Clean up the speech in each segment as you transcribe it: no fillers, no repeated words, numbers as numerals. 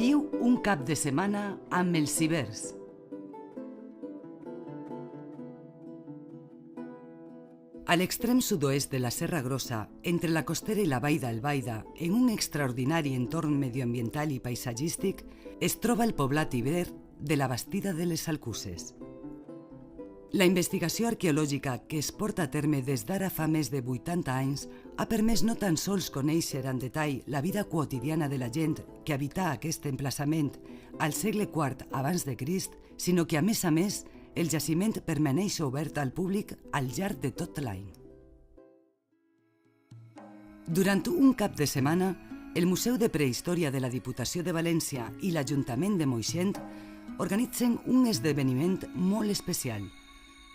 Viu un cap de setmana amb els cibers. A l'extrem sud-oest de la Serra Grossa, entre la Costera i la Vall d'Albaida, en un extraordinari entorn medioambiental i paisatgístic, es troba el poblat iber de la Bastida de les Alcuses. La investigació arqueològica que es porta a terme des d'ara fa més de 80 anys ha permès no tan sols conèixer en detall la vida quotidiana de la gent que habità aquest emplaçament al segle IV abans de Crist, sinó que, a més, el jaciment permaneix obert al públic al llarg de tot l'any. Durant un cap de setmana, el Museu de Prehistòria de la Diputació de València i l'Ajuntament de Moixent organitzen un esdeveniment molt especial: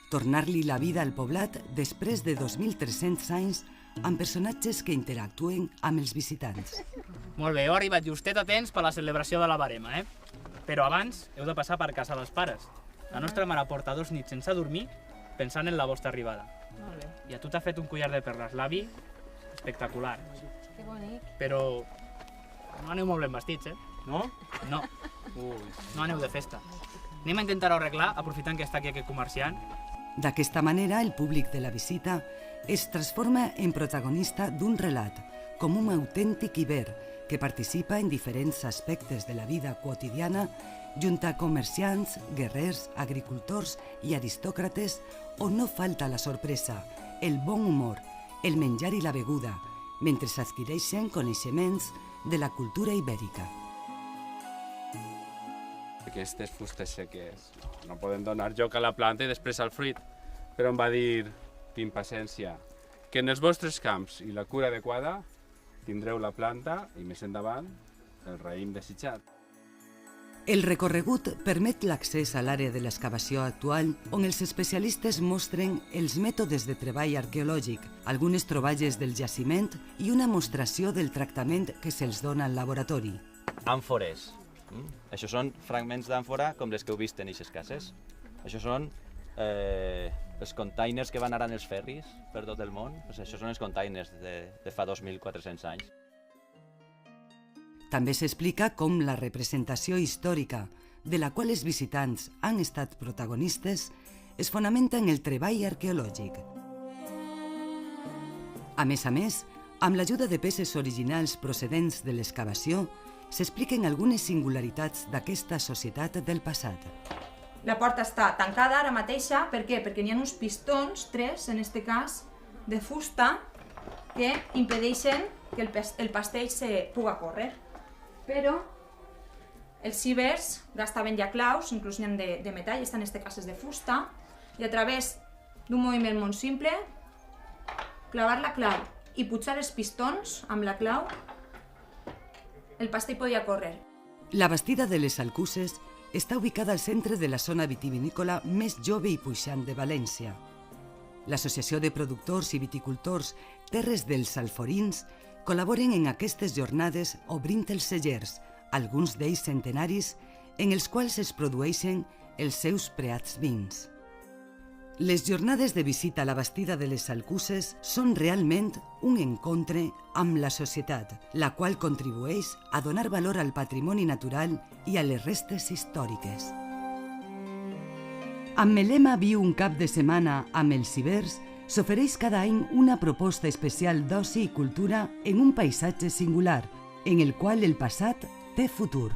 tornar-li la vida al poblat després de 2.300 anys amb personatges que interactuen amb els visitants. Molt bé, heu arribat justet a temps per la celebració de la Barema, Però abans heu de passar per casa dels pares. La nostra mare porta 2 nits sense dormir pensant en la vostra arribada. Molt bé. I a tu t'ha fet un collar de perles, l'avi, espectacular. Que bonic. Però no aneu molt ben vestits, No? No, no aneu de festa. Anem a intentar-ho arreglar aprofitant que està aquí aquest comerciant. D'aquesta manera, el públic de la visita es transforma en protagonista d'un relat, com un autèntic iber que participa en diferents aspectes de la vida quotidiana junt a comerciants, guerrers, agricultors i aristòcrates, on no falta la sorpresa, el bon humor, el menjar i la beguda, mentre s'adquireixen coneixements de la cultura ibèrica. Aquestes fustes seques no poden donar joc a la planta i després al fruit, però em va dir, tinc paciència, que en els vostres camps i la cura adequada tindreu la planta i més endavant el raïm desitjat. El recorregut permet l'accés a l'àrea de l'excavació actual, on els especialistes mostren els mètodes de treball arqueològic, algunes troballes del jaciment i una mostració del tractament que se'ls dona al laboratori. Àmfores. Això són fragments d'àmfora com les que heu vist en aquestes cases. Això són els containers que van anar en els ferris per tot el món. Això són els containers de fa 2.400 anys. També s'explica com la representació històrica, de la qual els visitants han estat protagonistes, es fonamenta en el treball arqueològic. A més, amb l'ajuda de peces originals procedents de l'excavació, s'expliquen algunes singularitats d'aquesta societat del passat. La porta està tancada ara mateixa, per què? Perquè n'hi ha uns pistons, 3 en aquest cas, de fusta, que impedeixen que el pastell se puga córrer. Però els cibers gastaven ja claus, inclús n'hi ha de metall, en aquest cas és de fusta, i a través d'un moviment molt simple, clavar la clau i pujar els pistons amb la clau, el pastell podia córrer. La Bastida de les Alcuses està ubicada al centre de la zona vitivinícola més jove i puixant de València. L'Associació de Productors i Viticultors Terres dels Alforins col·laboren en aquestes jornades obrint els cellers, alguns d'ells centenaris, en els quals es produeixen els seus preats vins. Les jornades de visita a la Bastida de les Alcuses són realment un encontre amb la societat, la qual contribueix a donar valor al patrimoni natural i a les restes històriques. Amb el lema Viu un cap de setmana amb els cibers, s'ofereix cada any una proposta especial d'oci i cultura en un paisatge singular, en el qual el passat té futur.